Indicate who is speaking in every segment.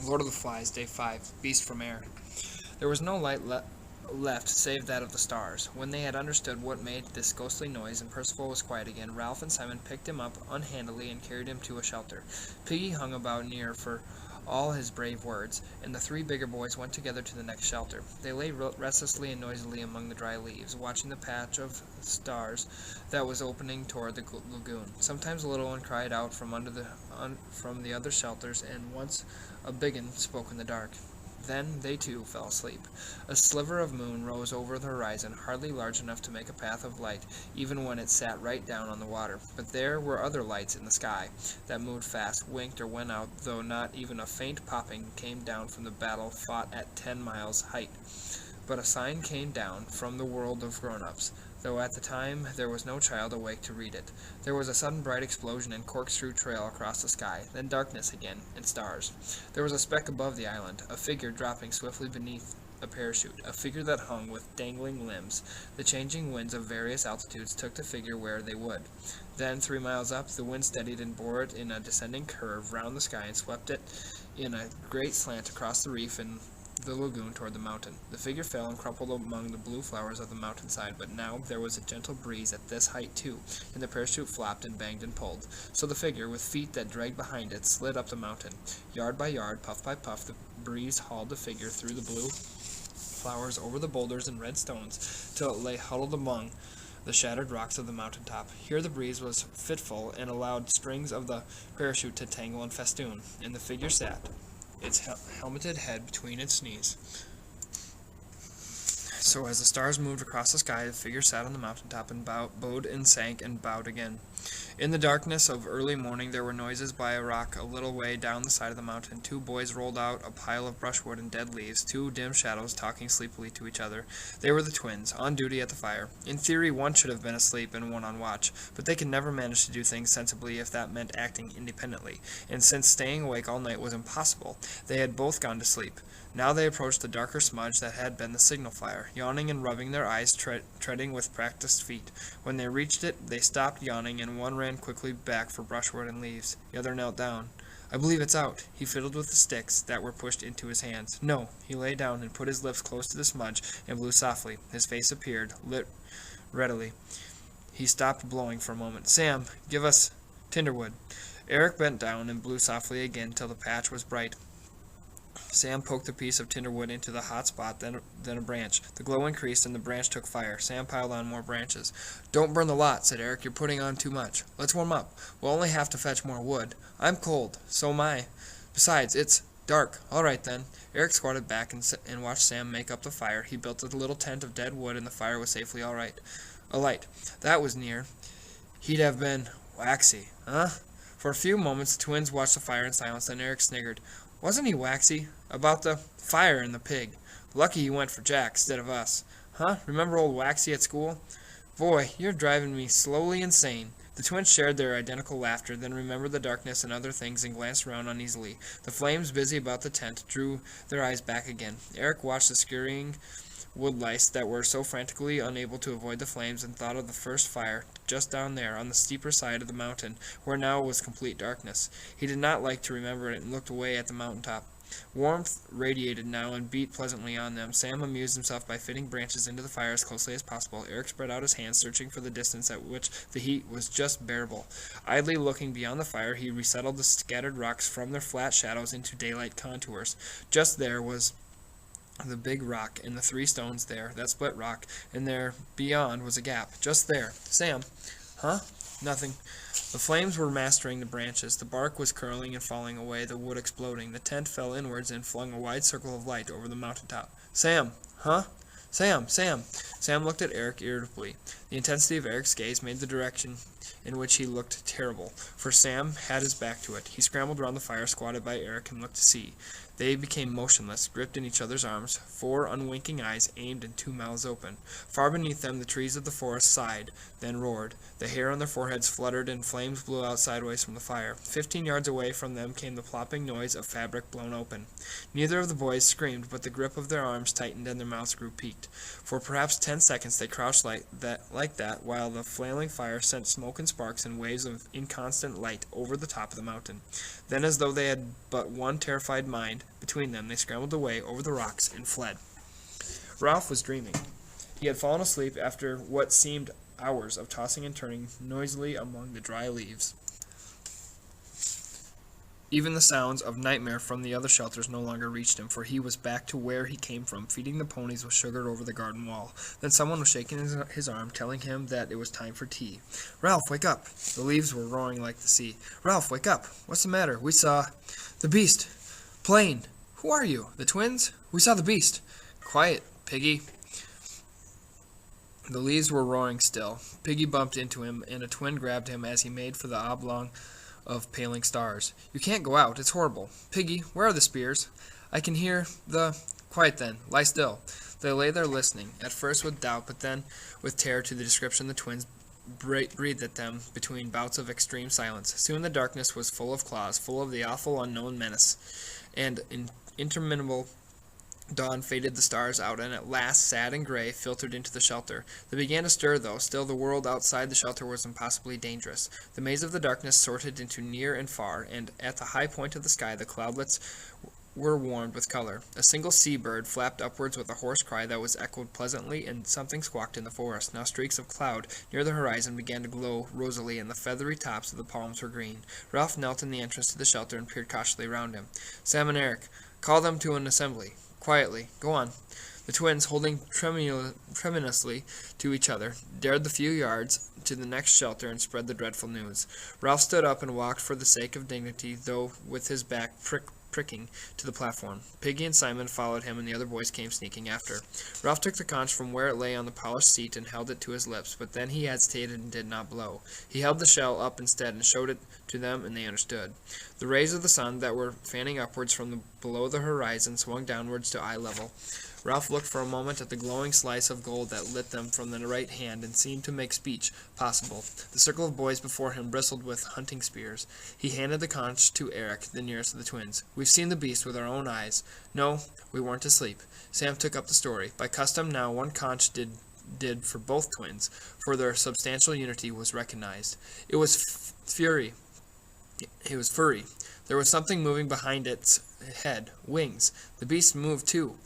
Speaker 1: Lord of the Flies, Day 5, Beast from Air. There was no light left save that of the stars. When they had understood what made this ghostly noise and Percival was quiet again, Ralph and Simon picked him up unhandily and carried him to a shelter. Piggy hung about near for all his brave words, and the three bigger boys went together to the next shelter. They lay restlessly and noisily among the dry leaves, watching the patch of stars that was opening toward the lagoon. Sometimes a little one cried out from from the other shelters, and once a big un spoke in the dark. Then they too fell asleep. A sliver of moon rose over the horizon, hardly large enough to make a path of light, even when it sat right down on the water. But there were other lights in the sky that moved fast, winked, or went out, though not even a faint popping came down from the battle fought at 10 miles' height. But a sign came down from the world of grown-ups, though at the time there was no child awake to read it. There was a sudden bright explosion and corkscrew trail across the sky, then darkness again, and stars. There was a speck above the island, a figure dropping swiftly beneath a parachute, a figure that hung with dangling limbs. The changing winds of various altitudes took the figure where they would. Then, 3 miles up, the wind steadied and bore it in a descending curve round the sky and swept it in a great slant across the reef and the lagoon toward the mountain. The figure fell and crumpled among the blue flowers of the mountainside, but now there was a gentle breeze at this height too, and the parachute flopped and banged and pulled. So the figure, with feet that dragged behind it, slid up the mountain. Yard by yard, puff by puff, the breeze hauled the figure through the blue flowers, over the boulders and red stones, till it lay huddled among the shattered rocks of the mountaintop. Here the breeze was fitful and allowed strings of the parachute to tangle and festoon, and the figure sat, its helmeted head between its knees. So as the stars moved across the sky, the figure sat on the mountaintop and bowed and sank and bowed again. In the darkness of early morning there were noises by a rock a little way down the side of the mountain. 2 boys rolled out a pile of brushwood and dead leaves, 2 dim shadows talking sleepily to each other. They were the twins, on duty at the fire. In theory, one should have been asleep and one on watch, but they could never manage to do things sensibly if that meant acting independently, and since staying awake all night was impossible, they had both gone to sleep. Now they approached the darker smudge that had been the signal fire, yawning and rubbing their eyes, treading with practiced feet. When they reached it, they stopped yawning, and one ran quickly back for brushwood and leaves. The other knelt down. "I believe it's out." He fiddled with the sticks that were pushed into his hands. "No." He lay down and put his lips close to the smudge and blew softly. His face appeared, lit readily. He stopped blowing for a moment. "Sam, give us tinderwood." Eric bent down and blew softly again till the patch was bright. Sam poked a piece of tinderwood into the hot spot, then a branch. The glow increased, and the branch took fire. Sam piled on more branches. "Don't burn the lot," said Eric. "You're putting on too much. Let's warm up. We'll only have to fetch more wood. I'm cold. So am I. Besides, it's dark." "All right, then." Eric squatted back and watched Sam make up the fire. He built a little tent of dead wood, and the fire was safely alight. That was near. He'd have been waxy, huh? For a few moments the twins watched the fire in silence. Then Eric sniggered. "Wasn't he waxy? About the fire and the pig. Lucky he went for Jack instead of us. Huh? Remember old Waxy at school? Boy, you're driving me slowly insane." The twins shared their identical laughter, then remembered the darkness and other things and glanced around uneasily. The flames busy about the tent drew their eyes back again. Eric watched the scurrying woodlice that were so frantically unable to avoid the flames and thought of the first fire, just down there, on the steeper side of the mountain, where now was complete darkness. He did not like to remember it and looked away at the mountaintop. Warmth radiated now and beat pleasantly on them. Sam amused himself by fitting branches into the fire as closely as possible. Eric spread out his hands, searching for the distance at which the heat was just bearable. Idly looking beyond the fire, he resettled the scattered rocks from their flat shadows into daylight contours. Just there was the big rock, and the 3 stones there, that split rock, and there beyond was a gap. Just there. "Sam." "Huh?" "Nothing." The flames were mastering the branches. The bark was curling and falling away, the wood exploding. The tent fell inwards and flung a wide circle of light over the mountaintop. "Sam." "Huh?" "Sam, Sam." Sam looked at Eric irritably. The intensity of Eric's gaze made the direction in which he looked terrible, for Sam had his back to it. He scrambled round the fire, squatted by Eric, and looked to see. They became motionless, gripped in each other's arms, 4 unwinking eyes aimed and 2 mouths open. Far beneath them the trees of the forest sighed, then roared. The hair on their foreheads fluttered, and flames blew out sideways from the fire. 15 yards away from them came the plopping noise of fabric blown open. Neither of the boys screamed, but the grip of their arms tightened and their mouths grew peaked. For perhaps 10 seconds they crouched like that, while the flailing fire sent smoke smoke and sparks and waves of inconstant light over the top of the mountain. Then, as though they had but one terrified mind between them, they scrambled away over the rocks and fled. Ralph was dreaming. He had fallen asleep after what seemed hours of tossing and turning noisily among the dry leaves. Even the sounds of nightmare from the other shelters no longer reached him, for he was back to where he came from, feeding the ponies with sugar over the garden wall. Then someone was shaking his arm, telling him that it was time for tea. "Ralph, wake up!" The leaves were roaring like the sea. "Ralph, wake up! What's the matter? We saw the beast! Plane! Who are you? The twins? We saw the beast!" "Quiet, Piggy." The leaves were roaring still. Piggy bumped into him, and a twin grabbed him as he made for the oblong of paling stars. "You can't go out. It's horrible. Piggy, where are the spears? I can hear the—" "Quiet then. Lie still." They lay there listening, at first with doubt, but then with terror to the description the twins breathed at them between bouts of extreme silence. Soon the darkness was full of claws, full of the awful unknown menace, and interminable dawn faded the stars out, and at last, sad and gray, filtered into the shelter. They began to stir, though. Still the world outside the shelter was impossibly dangerous. The maze of the darkness sorted into near and far, and at the high point of the sky the cloudlets were warmed with color. A single sea-bird flapped upwards with a hoarse cry that was echoed pleasantly, and something squawked in the forest. Now streaks of cloud near the horizon began to glow rosily, and the feathery tops of the palms were green. Ralph knelt in the entrance to the shelter and peered cautiously round him. "Sam and Eric, call them to an assembly. Quietly. Go on." The twins, holding tremulously to each other, dared the few yards to the next shelter and spread the dreadful news. Ralph stood up and walked for the sake of dignity, though with his back pricking to the platform. Piggy and Simon followed him, and the other boys came sneaking after. Ralph took the conch from where it lay on the polished seat and held it to his lips, but then he hesitated and did not blow. He held the shell up instead and showed it to them, and they understood. The rays of the sun that were fanning upwards from below the horizon swung downwards to eye level. Ralph looked for a moment at the glowing slice of gold that lit them from the right hand and seemed to make speech possible. The circle of boys before him bristled with hunting spears. He handed the conch to Eric, the nearest of the twins. "We've seen the beast with our own eyes. No, we weren't asleep." Sam took up the story. By custom now one conch did for both twins, for their substantial unity was recognized. It was furry. There was something moving behind its head, wings. The beast moved too.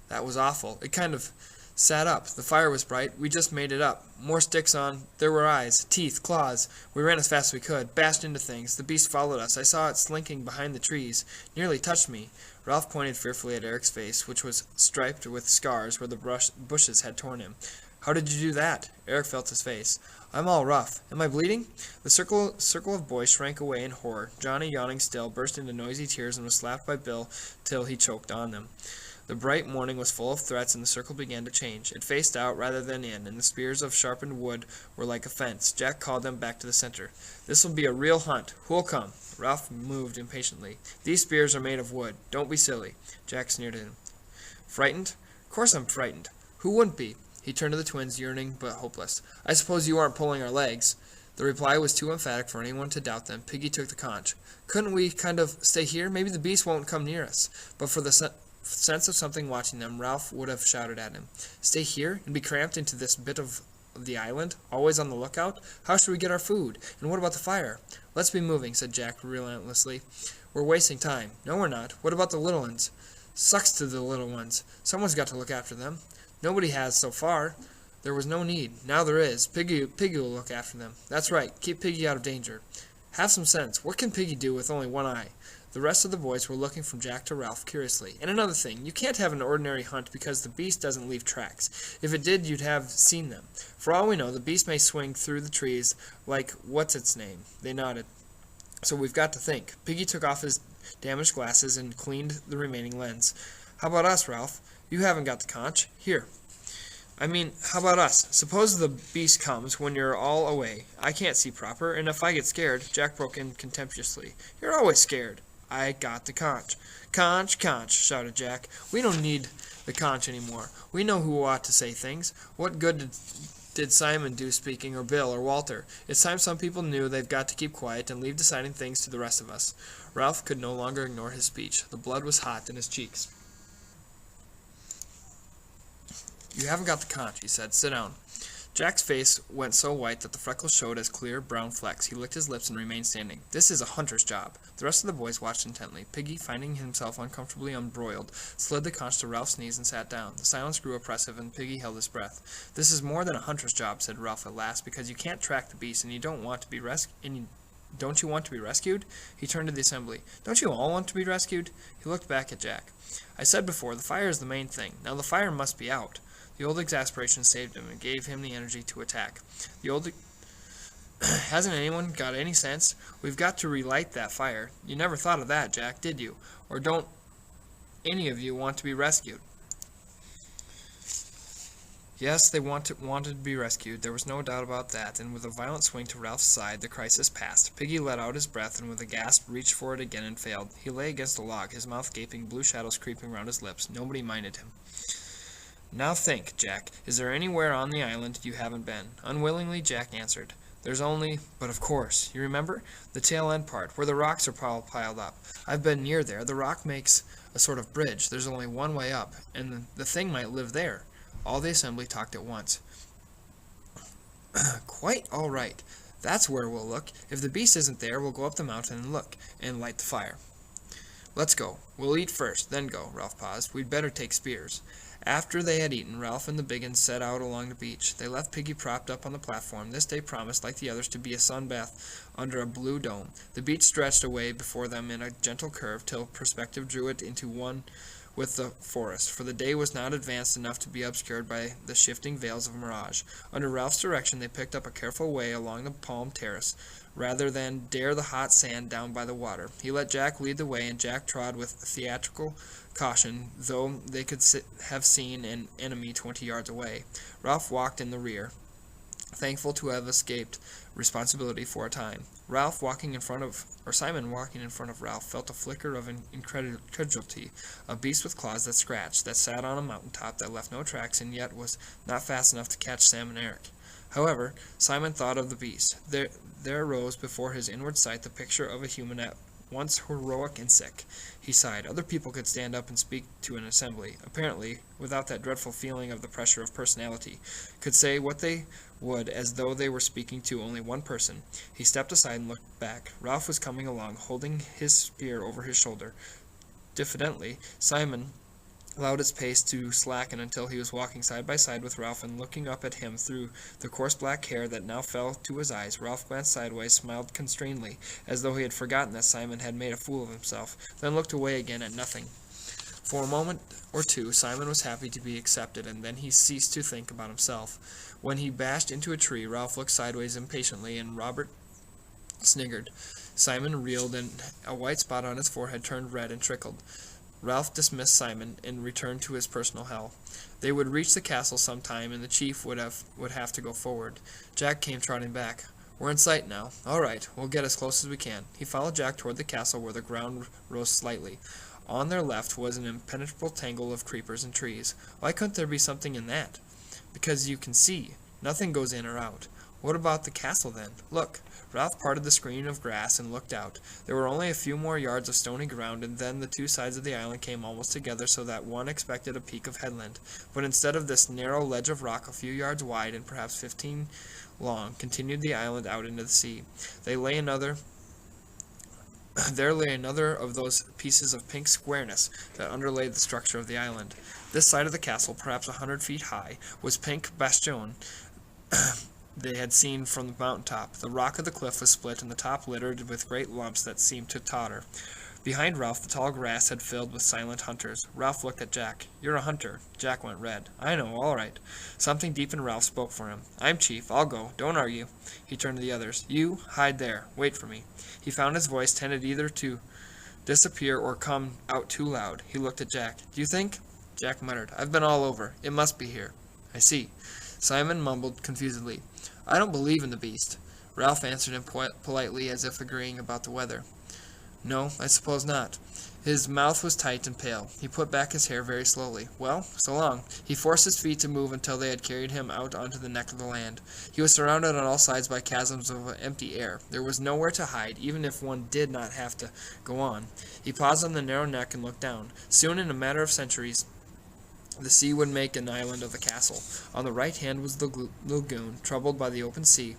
Speaker 1: That was awful. It kind of sat up. The fire was bright. We just made it up. More sticks on. There were eyes, teeth, claws. We ran as fast as we could, bashed into things. The beast followed us. I saw it slinking behind the trees. Nearly touched me. Ralph pointed fearfully at Eric's face, which was striped with scars where the bushes had torn him. "How did you do that?" Eric felt his face. "I'm all rough. Am I bleeding?" The circle of boys shrank away in horror. Johnny, yawning still, burst into noisy tears and was slapped by Bill till he choked on them. The bright morning was full of threats, and the circle began to change. It faced out rather than in, and the spears of sharpened wood were like a fence. Jack called them back to the center. "This'll be a real hunt. Who'll come?" Ralph moved impatiently. "These spears are made of wood. Don't be silly." Jack sneered at him. "Frightened? Of course I'm frightened. Who wouldn't be?" He turned to the twins, yearning but hopeless. "I suppose you aren't pulling our legs?" The reply was too emphatic for anyone to doubt them. Piggy took the conch. "Couldn't we kind of stay here? Maybe the beast won't come near us." But for the sense of something watching them, Ralph would have shouted at him. "Stay here? And be cramped into this bit of the island? Always on the lookout? How should we get our food? And what about the fire?" "Let's be moving," said Jack relentlessly. "We're wasting time." "No, we're not. What about the little ones?" "Sucks to the little ones. Someone's got to look after them." "Nobody has so far." "There was no need. Now there is. Piggy will look after them." "That's right. Keep Piggy out of danger." "Have some sense. What can Piggy do with only one eye?" The rest of the boys were looking from Jack to Ralph curiously. "And another thing, you can't have an ordinary hunt because the beast doesn't leave tracks. If it did, you'd have seen them. For all we know, the beast may swing through the trees like what's-its-name." They nodded. "So we've got to think." Piggy took off his damaged glasses and cleaned the remaining lens. "How about us, Ralph? You haven't got the conch. Here. I mean, how about us? Suppose the beast comes when you're all away. I can't see proper, and if I get scared—" Jack broke in contemptuously. "You're always scared." "I got the conch." "Conch, conch," shouted Jack. "We don't need the conch anymore. We know who ought to say things. What good did Simon do speaking, or Bill, or Walter? It's time some people knew they've got to keep quiet and leave deciding things to the rest of us." Ralph could no longer ignore his speech. The blood was hot in his cheeks. "You haven't got the conch," he said. "Sit down." Jack's face went so white that the freckles showed as clear brown flecks. He licked his lips and remained standing. "This is a hunter's job." The rest of the boys watched intently. Piggy, finding himself uncomfortably embroiled, slid the conch to Ralph's knees and sat down. The silence grew oppressive, and Piggy held his breath. "This is more than a hunter's job," said Ralph at last, "because you can't track the beast, and you don't want to be Don't you want to be rescued?" He turned to the assembly. "Don't you all want to be rescued?" He looked back at Jack. "I said before, the fire is the main thing. Now the fire must be out." The old exasperation saved him and gave him the energy to attack. Hasn't anyone got any sense? We've got to relight that fire. You never thought of that, Jack, did you? Or don't any of you want to be rescued? Yes, they wanted to be rescued. There was no doubt about that, and with a violent swing to Ralph's side, the crisis passed. Piggy let out his breath, and with a gasp, reached for it again and failed. He lay against a log, his mouth gaping, blue shadows creeping round his lips. Nobody minded him. "Now think, Jack. Is there anywhere on the island you haven't been?" Unwillingly, Jack answered. "There's only... But of course. You remember? The tail end part, where the rocks are all piled up. I've been near there. The rock makes a sort of bridge. There's only one way up, and the thing might live there." All the assembly talked at once. "Quite all right. That's where we'll look. If the beast isn't there, we'll go up the mountain and look, and light the fire." "Let's go. We'll eat first, then go." Ralph paused. "We'd better take spears." After they had eaten, Ralph and the Biggins set out along the beach. They left Piggy propped up on the platform. This day promised, like the others, to be a sunbath under a blue dome. The beach stretched away before them in a gentle curve till perspective drew it into one with the forest, for the day was not advanced enough to be obscured by the shifting veils of mirage. Under Ralph's direction they picked up a careful way along the palm terrace, rather than dare the hot sand down by the water. He let Jack lead the way, and Jack trod with theatrical caution, though they could have seen an enemy 20 yards away. Ralph walked in the rear, thankful to have escaped responsibility for a time. Simon, walking in front of Ralph, felt a flicker of incredulity. A beast with claws that scratched, that sat on a mountaintop, that left no tracks, and yet was not fast enough to catch Sam and Eric. However, Simon thought of the beast. There arose before his inward sight the picture of a human at once heroic and sick. He sighed. Other people could stand up and speak to an assembly, apparently without that dreadful feeling of the pressure of personality, could say what they would as though they were speaking to only one person. He stepped aside and looked back. Ralph was coming along, holding his spear over his shoulder. Diffidently, Simon allowed its pace to slacken until he was walking side by side with Ralph and looking up at him through the coarse black hair that now fell to his eyes. Ralph glanced sideways, smiled constrainedly, as though he had forgotten that Simon had made a fool of himself, then looked away again at nothing. For a moment or two Simon was happy to be accepted, and then he ceased to think about himself. When he bashed into a tree, Ralph looked sideways impatiently, and Robert sniggered. Simon reeled, and a white spot on his forehead turned red and trickled. Ralph dismissed Simon and returned to his personal hell. They would reach the castle some time, and the chief would have to go forward. Jack came trotting back. "We're in sight now. All right, we'll get as close as we can." He followed Jack toward the castle, where the ground rose slightly. On their left was an impenetrable tangle of creepers and trees. Why couldn't there be something in that? Because you can see. Nothing goes in or out. What about the castle, then? Look. Ralph parted the screen of grass and looked out. There were only a few more yards of stony ground, and then the two sides of the island came almost together, so that one expected a peak of headland. But instead of this narrow ledge of rock a few yards wide and perhaps 15 long, continued the island out into the sea. There lay another of those pieces of pink squareness that underlaid the structure of the island. This side of the castle, perhaps 100 feet high, was pink bastion they had seen from the mountaintop. The rock of the cliff was split, and the top littered with great lumps that seemed to totter. Behind Ralph, the tall grass had filled with silent hunters. Ralph looked at Jack. "You're a hunter." Jack went red. "I know, all right." Something deep in Ralph spoke for him. "I'm chief. I'll go. Don't argue." He turned to the others. "You, hide there. Wait for me." He found his voice tended either to disappear or come out too loud. He looked at Jack. "Do you think?" Jack muttered. "I've been all over. It must be here." "I see." Simon mumbled confusedly. "I don't believe in the beast." Ralph answered him politely, as if agreeing about the weather. "No, I suppose not." His mouth was tight and pale. He put back his hair very slowly. "Well, so long." He forced his feet to move until they had carried him out onto the neck of the land. He was surrounded on all sides by chasms of empty air. There was nowhere to hide, even if one did not have to go on. He paused on the narrow neck and looked down. Soon, in a matter of centuries, The sea would make an island of the castle. On the right hand was the lagoon, troubled by the open sea,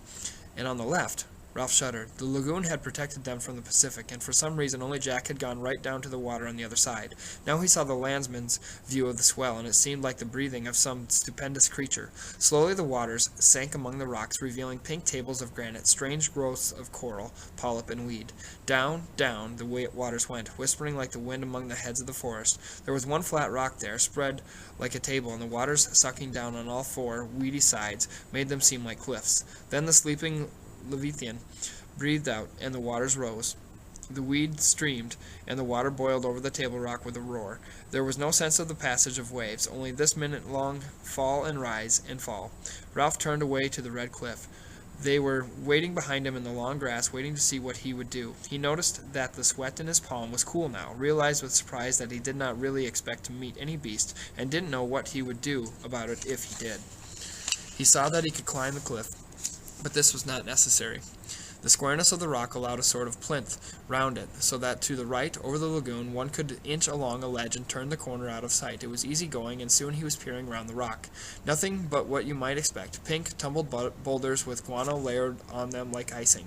Speaker 1: and on the left, Ralph shuddered. The lagoon had protected them from the Pacific, and for some reason only Jack had gone right down to the water on the other side. Now he saw the landsman's view of the swell, and it seemed like the breathing of some stupendous creature. Slowly the waters sank among the rocks, revealing pink tables of granite, strange growths of coral, polyp, and weed. Down, down the waters went, whispering like the wind among the heads of the forest. There was one flat rock there, spread like a table, and the waters sucking down on all four weedy sides made them seem like cliffs. Then the sleeping Leviathan breathed out, and the waters rose. The weed streamed, and the water boiled over the table rock with a roar. There was no sense of the passage of waves, only this minute-long fall and rise and fall. Ralph turned away to the red cliff. They were waiting behind him in the long grass, waiting to see what he would do. He noticed that the sweat in his palm was cool now, realized with surprise that he did not really expect to meet any beast, and didn't know what he would do about it if he did. He saw that he could climb the cliff, but this was not necessary. The squareness of the rock allowed a sort of plinth round it, so that to the right, over the lagoon, one could inch along a ledge and turn the corner out of sight. It was easy going, and soon he was peering round the rock. Nothing but what you might expect: pink, tumbled boulders with guano layered on them like icing,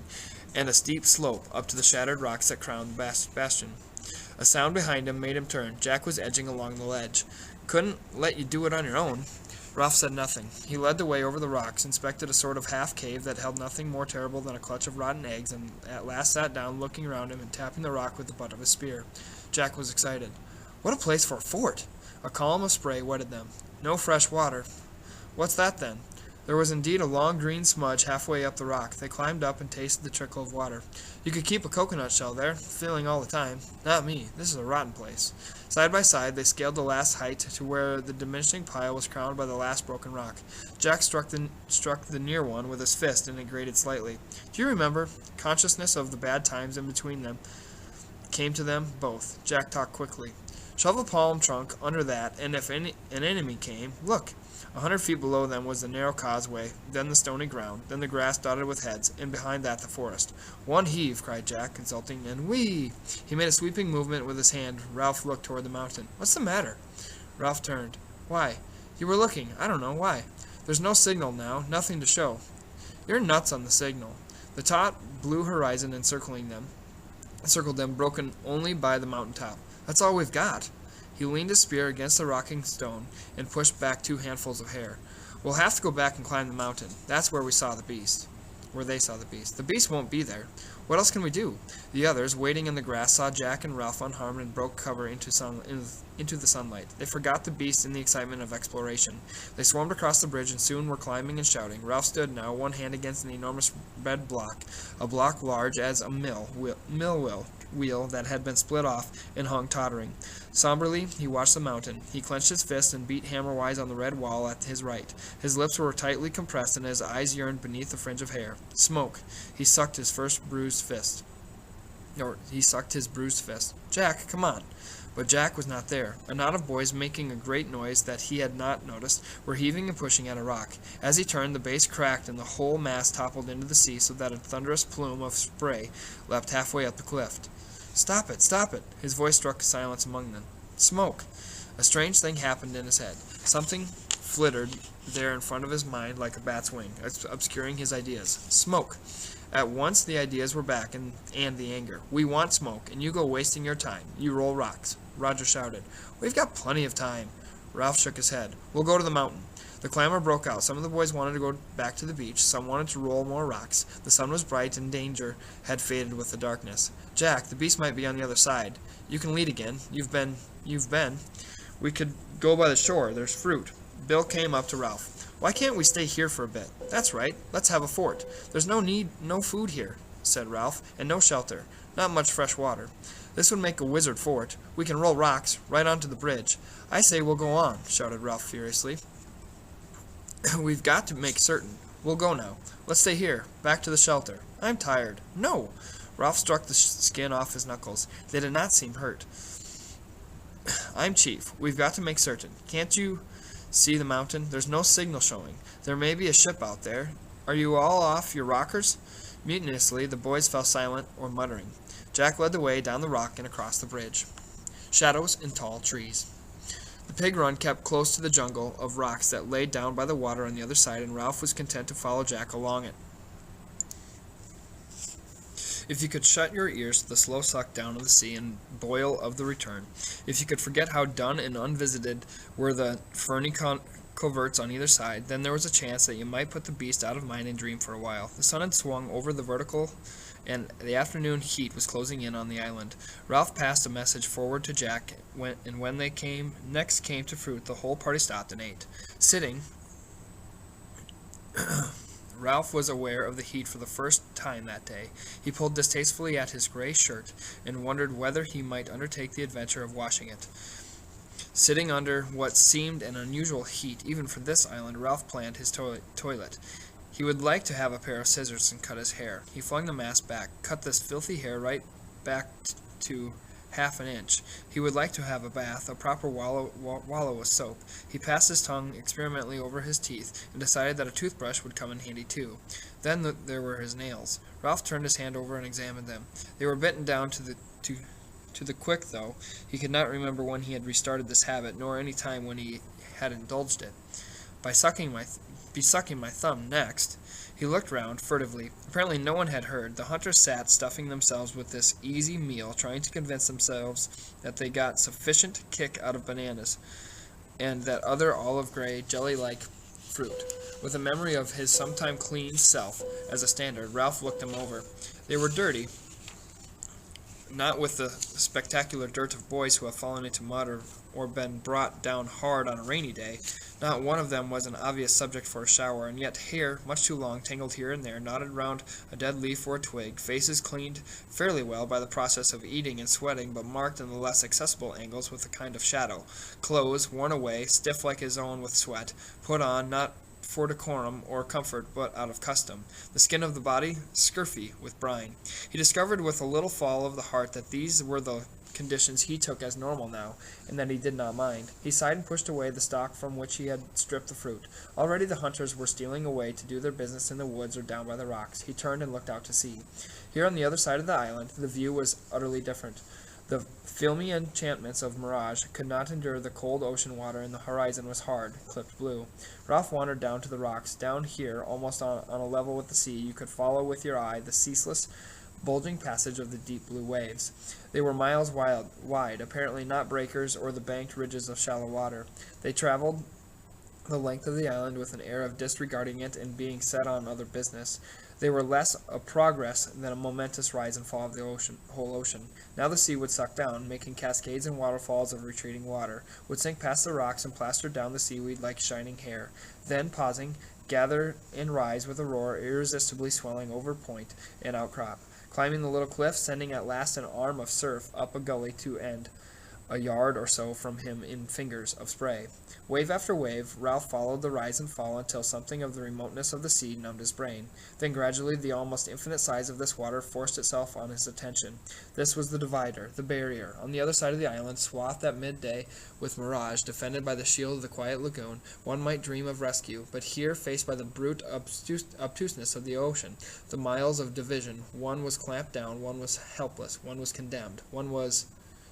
Speaker 1: and a steep slope up to the shattered rocks that crowned the bastion. A sound behind him made him turn. Jack was edging along the ledge. "Couldn't let you do it on your own." Ralph said nothing. He led the way over the rocks, inspected a sort of half-cave that held nothing more terrible than a clutch of rotten eggs, and at last sat down, looking around him and tapping the rock with the butt of his spear. Jack was excited. "What a place for a fort!" A column of spray wetted them. "No fresh water." "What's that, then?" There was indeed a long green smudge halfway up the rock. They climbed up and tasted the trickle of water. "You could keep a coconut shell there, filling all the time." "Not me. This is a rotten place." Side by side, they scaled the last height to where the diminishing pile was crowned by the last broken rock. Jack struck the near one with his fist, and it grated slightly. "Do you remember?" Consciousness of the bad times in between them came to them both. Jack talked quickly. "Shove a palm trunk under that, and if an enemy came, look!" 100 feet below them was the narrow causeway, then the stony ground, then the grass dotted with heads, and behind that the forest. "One heave," cried Jack, consulting, and whee! He made a sweeping movement with his hand. Ralph looked toward the mountain. "What's the matter?" Ralph turned. "Why? You were looking. I don't know. Why? There's no signal now, nothing to show." "You're nuts on the signal." The taut blue horizon encircled them, broken only by the mountain top. "That's all we've got." He leaned his spear against the rocking stone and pushed back 2 handfuls of hair. "We'll have to go back and climb the mountain. That's where they saw the beast. The beast won't be there. What else can we do?" The others, waiting in the grass, saw Jack and Ralph unharmed and broke cover into the sunlight. They forgot the beast in the excitement of exploration. They swarmed across the bridge and soon were climbing and shouting. Ralph stood now, one hand against an enormous red block, a block large as a mill wheel that had been split off and hung tottering. Somberly, he watched the mountain. He clenched his fist and beat hammer-wise on the red wall at his right. His lips were tightly compressed, and his eyes yearned beneath the fringe of hair. Smoke. He sucked his bruised fist. "Jack, come on." But Jack was not there. A knot of boys, making a great noise that he had not noticed, were heaving and pushing at a rock. As he turned, the base cracked, and the whole mass toppled into the sea, so that a thunderous plume of spray leapt halfway up the cliff. "Stop it! Stop it!" His voice struck silence among them. "Smoke!" A strange thing happened in his head. Something flittered there in front of his mind like a bat's wing, obscuring his ideas. Smoke! At once the ideas were back, and the anger. "We want smoke, and you go wasting your time. You roll rocks." Roger shouted. "We've got plenty of time." Ralph shook his head. "We'll go to the mountain." The clamor broke out. Some of the boys wanted to go back to the beach. Some wanted to roll more rocks. The sun was bright, and danger had faded with the darkness. "Jack, the beast might be on the other side. You can lead again. You've been. We could go by the shore. There's fruit." Bill came up to Ralph. "Why can't we stay here for a bit?" "That's right. Let's have a fort." "There's no food here," said Ralph, "and no shelter. Not much fresh water. This would make a wizard fort. We can roll rocks right onto the bridge." "I say we'll go on," shouted Ralph furiously. "We've got to make certain. We'll go now. Let's stay here. Back to the shelter." "I'm tired." "No." Ralph struck the skin off his knuckles. They did not seem hurt. "I'm chief. We've got to make certain. Can't you see the mountain? There's no signal showing. There may be a ship out there. Are you all off your rockers?" Mutinously, the boys fell silent or muttering. Jack led the way down the rock and across the bridge. Shadows and tall trees. The pig run kept close to the jungle of rocks that lay down by the water on the other side, and Ralph was content to follow Jack along it. If you could shut your ears to the slow suck down of the sea and boil of the return, if you could forget how dun and unvisited were the ferny coverts on either side, then there was a chance that you might put the beast out of mind and dream for a while. The sun had swung over the vertical, and the afternoon heat was closing in on the island. Ralph passed a message forward to Jack, and when they next came to fruit, the whole party stopped and ate. Sitting, Ralph was aware of the heat for the first time that day. He pulled distastefully at his gray shirt and wondered whether he might undertake the adventure of washing it. Sitting under what seemed an unusual heat, even for this island, Ralph planned his toilet. He would like to have a pair of scissors and cut his hair. He flung the mask back, cut this filthy hair right back to half an inch. He would like to have a bath, a proper wallow with soap. He passed his tongue experimentally over his teeth, and decided that a toothbrush would come in handy too. Then there were his nails. Ralph turned his hand over and examined them. They were bitten down to the quick, though. He could not remember when he had restarted this habit, nor any time when he had indulged it. Be sucking my thumb next. He looked round furtively. Apparently no one had heard. The hunters sat stuffing themselves with this easy meal, trying to convince themselves that they got sufficient kick out of bananas and that other olive-gray, jelly-like fruit. With a memory of his sometime clean self as a standard, Ralph looked them over. They were dirty, not with the spectacular dirt of boys who have fallen into mud or been brought down hard on a rainy day. Not one of them was an obvious subject for a shower, and yet hair, much too long, tangled here and there, knotted round a dead leaf or a twig, faces cleaned fairly well by the process of eating and sweating, but marked in the less accessible angles with a kind of shadow, clothes, worn away, stiff like his own with sweat, put on, not for decorum or comfort, but out of custom. The skin of the body, scurfy with brine. He discovered with a little fall of the heart that these were the conditions he took as normal now, and that he did not mind. He sighed and pushed away the stalk from which he had stripped the fruit. Already the hunters were stealing away to do their business in the woods or down by the rocks. He turned and looked out to sea. Here on the other side of the island, the view was utterly different. The filmy enchantments of mirage could not endure the cold ocean water, and the horizon was hard, clipped blue. Ralph wandered down to the rocks. Down here, almost on a level with the sea, you could follow with your eye the ceaseless, bulging passage of the deep blue waves. They were miles wide, apparently not breakers or the banked ridges of shallow water. They traveled the length of the island with an air of disregarding it and being set on other business. They were less a progress than a momentous rise and fall of the whole ocean. Now the sea would suck down, making cascades and waterfalls of retreating water, would sink past the rocks and plaster down the seaweed like shining hair, then, pausing, gather and rise with a roar, irresistibly swelling over point and outcrop, climbing the little cliff, sending at last an arm of surf up a gully to end a yard or so from him in fingers of spray. Wave after wave, Ralph followed the rise and fall until something of the remoteness of the sea numbed his brain. Then gradually the almost infinite size of this water forced itself on his attention. This was the divider, the barrier. On the other side of the island, swathed at midday with mirage, defended by the shield of the quiet lagoon, one might dream of rescue. But here, faced by the brute obtuseness of the ocean, the miles of division, one was clamped down, one was helpless, one was condemned, one was...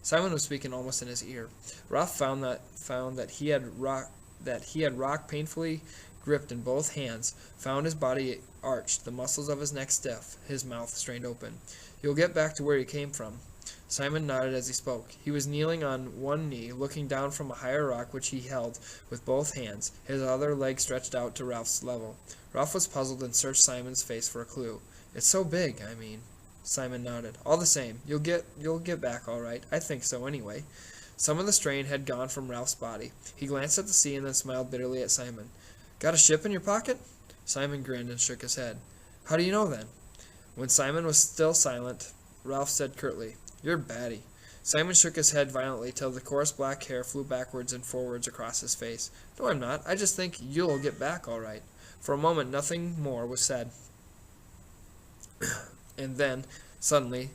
Speaker 1: Simon was speaking almost in his ear. Ralph found that he had rock painfully gripped in both hands, found his body arched, the muscles of his neck stiff, his mouth strained open. "You'll get back to where you came from." Simon nodded as he spoke. He was kneeling on one knee, looking down from a higher rock which he held with both hands, his other leg stretched out to Ralph's level. Ralph was puzzled and searched Simon's face for a clue. "It's so big, I mean." Simon nodded. "All the same, you'll get back all right. I think so, anyway." Some of the strain had gone from Ralph's body. He glanced at the sea and then smiled bitterly at Simon. "Got a ship in your pocket?" Simon grinned and shook his head. "How do you know, then?" When Simon was still silent, Ralph said curtly, "You're batty." Simon shook his head violently till the coarse black hair flew backwards and forwards across his face. "No, I'm not. I just think you'll get back all right." For a moment nothing more was said. And then, suddenly,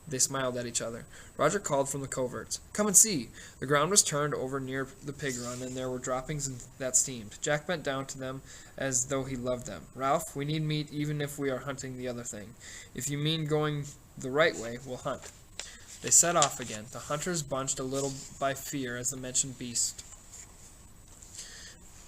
Speaker 1: they smiled at each other. Roger called from the coverts, "Come and see!" The ground was turned over near the pig run, and there were droppings that steamed. Jack bent down to them as though he loved them. "Ralph, we need meat even if we are hunting the other thing. If you mean going the right way, we'll hunt." They set off again. The hunters bunched a little by fear as the mentioned beast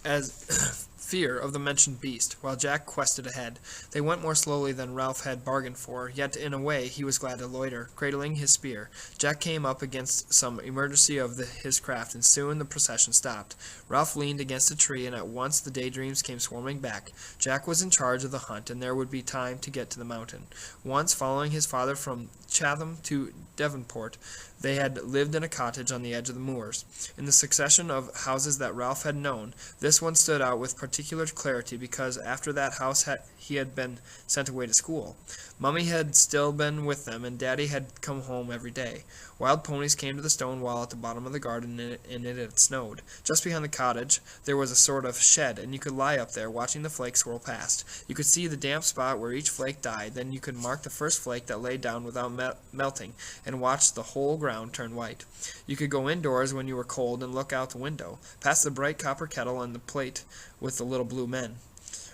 Speaker 1: as fear of the mentioned beast, while Jack quested ahead. They went more slowly than Ralph had bargained for, yet in a way he was glad to loiter, cradling his spear. Jack came up against some emergency of his craft, and soon the procession stopped. Ralph leaned against a tree, and at once the daydreams came swarming back. Jack was in charge of the hunt, and there would be time to get to the mountain. Once, following his father from Chatham to Devonport, they had lived in a cottage on the edge of the moors. In the succession of houses that Ralph had known, this one stood out with particular clarity because after that house he had been sent away to school. Mummy had still been with them, and Daddy had come home every day. Wild ponies came to the stone wall at the bottom of the garden, and it had snowed. Just behind the cottage there was a sort of shed, and you could lie up there watching the flakes swirl past. You could see the damp spot where each flake died, then you could mark the first flake that lay down without melting, and watch the whole ground turn white. You could go indoors when you were cold and look out the window, past the bright copper kettle and the plate with the little blue men.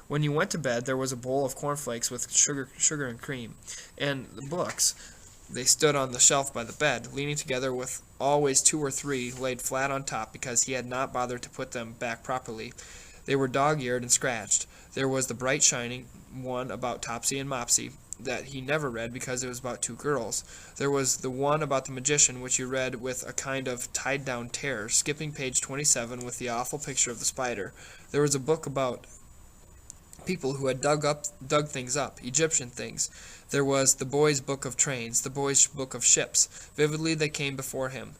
Speaker 1: When you went to bed, there was a bowl of cornflakes with sugar and cream, and the books. They stood on the shelf by the bed, leaning together with always 2 or 3 laid flat on top because he had not bothered to put them back properly. They were dog-eared and scratched. There was the bright shining one about Topsy and Mopsy that he never read because it was about 2 girls. There was the one about the magician which he read with a kind of tied-down terror, skipping page 27 with the awful picture of the spider. There was a book about people who had dug things up, Egyptian things. There was the boy's book of trains, the boy's book of ships. Vividly they came before him.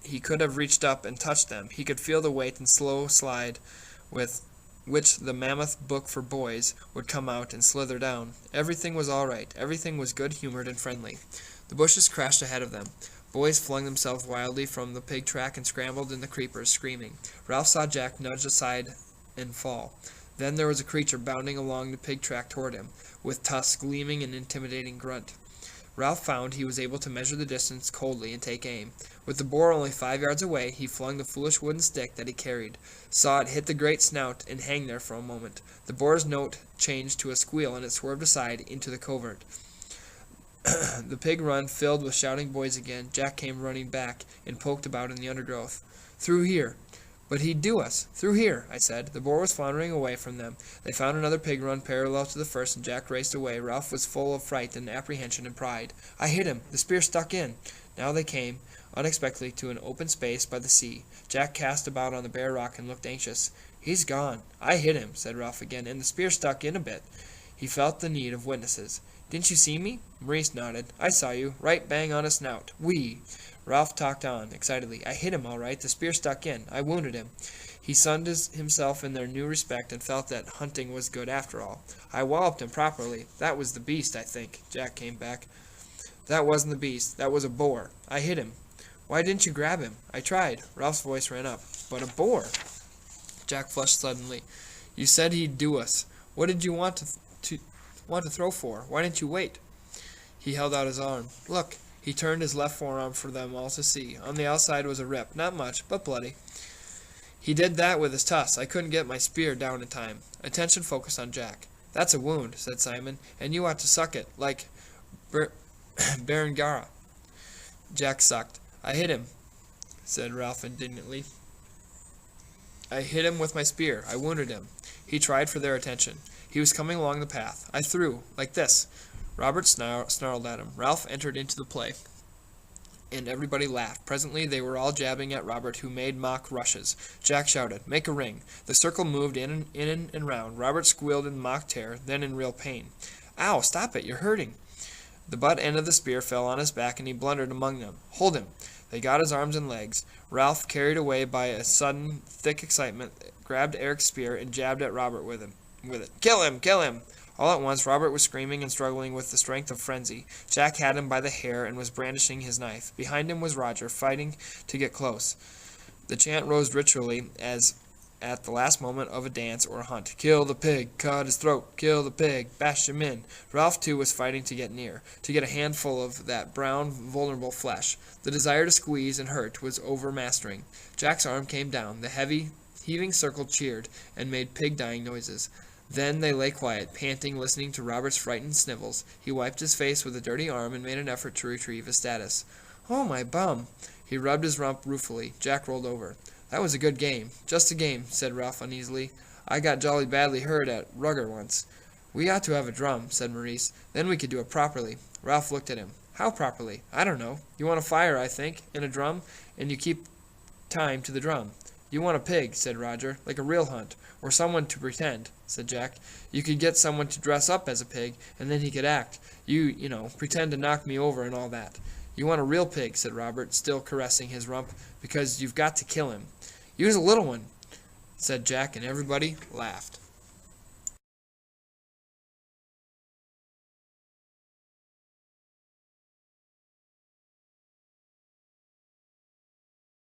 Speaker 1: He could have reached up and touched them. He could feel the weight and slow slide with which the mammoth book for boys would come out and slither down. Everything was all right. Everything was good-humored and friendly. The bushes crashed ahead of them. Boys flung themselves wildly from the pig track and scrambled in the creepers, screaming. Ralph saw Jack nudge aside and fall. Then there was a creature bounding along the pig track toward him, with tusks gleaming an intimidating grunt. Ralph found he was able to measure the distance coldly and take aim. With the boar only 5 yards away, he flung the foolish wooden stick that he carried, saw it hit the great snout and hang there for a moment. The boar's note changed to a squeal, and it swerved aside into the covert. The pig run filled with shouting boys again. Jack came running back and poked about in the undergrowth. "Through here." "But he'd do us." "Through here," I said. The boar was floundering away from them. They found another pig run parallel to the first, and Jack raced away. Ralph was full of fright and apprehension and pride. "I hit him. The spear stuck in." Now they came, unexpectedly, to an open space by the sea. Jack cast about on the bare rock and looked anxious. "He's gone." "I hit him," said Ralph again, "and the spear stuck in a bit." He felt the need of witnesses. "Didn't you see me?" Maurice nodded. "I saw you. Right bang on his snout. Whee!" Ralph talked on, excitedly. "I hit him all right. The spear stuck in. I wounded him." He sunned himself in their new respect and felt that hunting was good after all. "I walloped him properly. That was the beast, I think." Jack came back. "That wasn't the beast. That was a boar. I hit him." "Why didn't you grab him?" "I tried." Ralph's voice ran up. "But a boar." Jack flushed suddenly. "You said he'd do us. What did you want to throw for? Why didn't you wait?" He held out his arm. "Look." He turned his left forearm for them all to see. On the outside was a rip, not much, but bloody. "He did that with his tusks. I couldn't get my spear down in time." Attention focused on Jack. "That's a wound," said Simon, "and you ought to suck it, like Berengara." Jack sucked. "I hit him," said Ralph indignantly. "I hit him with my spear. I wounded him." He tried for their attention. He was coming along the path. "I threw, like this." Robert snarled at him. Ralph entered into the play, and everybody laughed. Presently they were all jabbing at Robert, who made mock rushes. Jack shouted, "Make a ring." The circle moved in and round. Robert squealed in mock terror, then in real pain. "Ow, stop it, you're hurting." The butt end of the spear fell on his back, and he blundered among them. "Hold him." They got his arms and legs. Ralph, carried away by a sudden, thick excitement, grabbed Eric's spear and jabbed at Robert with it. "Kill him! Kill him!" All at once, Robert was screaming and struggling with the strength of frenzy. Jack had him by the hair and was brandishing his knife. Behind him was Roger, fighting to get close. The chant rose ritually as at the last moment of a dance or a hunt. "Kill the pig! Cut his throat! Kill the pig! Bash him in!" Ralph, too, was fighting to get near, to get a handful of that brown, vulnerable flesh. The desire to squeeze and hurt was overmastering. Jack's arm came down. The heavy, heaving circle cheered and made pig-dying noises. Then they lay quiet, panting, listening to Robert's frightened snivels. He wiped his face with a dirty arm and made an effort to retrieve his status. "Oh, my bum!" He rubbed his rump ruefully. Jack rolled over. That was a good game. Just a game, said Ralph uneasily. I got jolly badly hurt at rugger once. We ought to have a drum, said Maurice. Then we could do it properly. Ralph looked at him. How properly? I don't know. You want a fire, I think, and a drum, and you keep time to the drum. You want a pig, said Roger, like a real hunt, or someone to pretend, said Jack. You could get someone to dress up as a pig, and then he could act. You know, pretend to knock me over and all that. You want a real pig, said Robert, still caressing his rump, because you've got to kill him. Use a little one, said Jack, and everybody laughed.